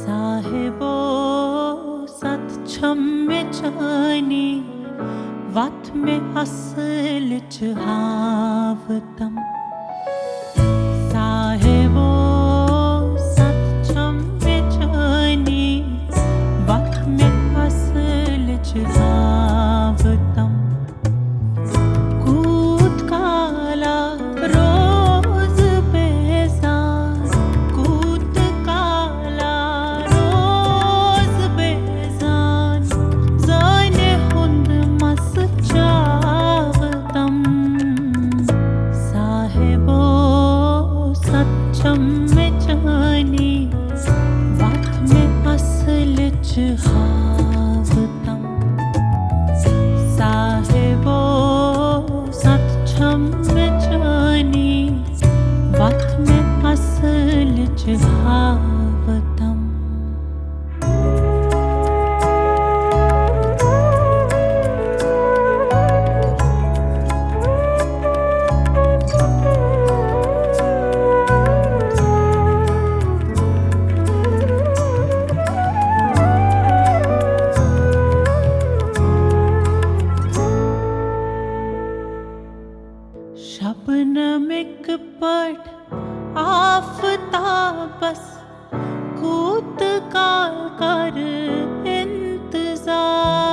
साहिबो सत छम्मे चानी वत में असल च हावतम साहिबो सत छम्मे चानी वत में असल च हावतम कूद काला रोज बेजार कूद काला रोज बेजान जाने हुंद मस चावतम साहिबो सच्चम में चानी वत में असल च हावतम साहिबो सच्चम में चानी वत में असल च हावतम शबनम एक पट आफताबस कूद का कर इंतजार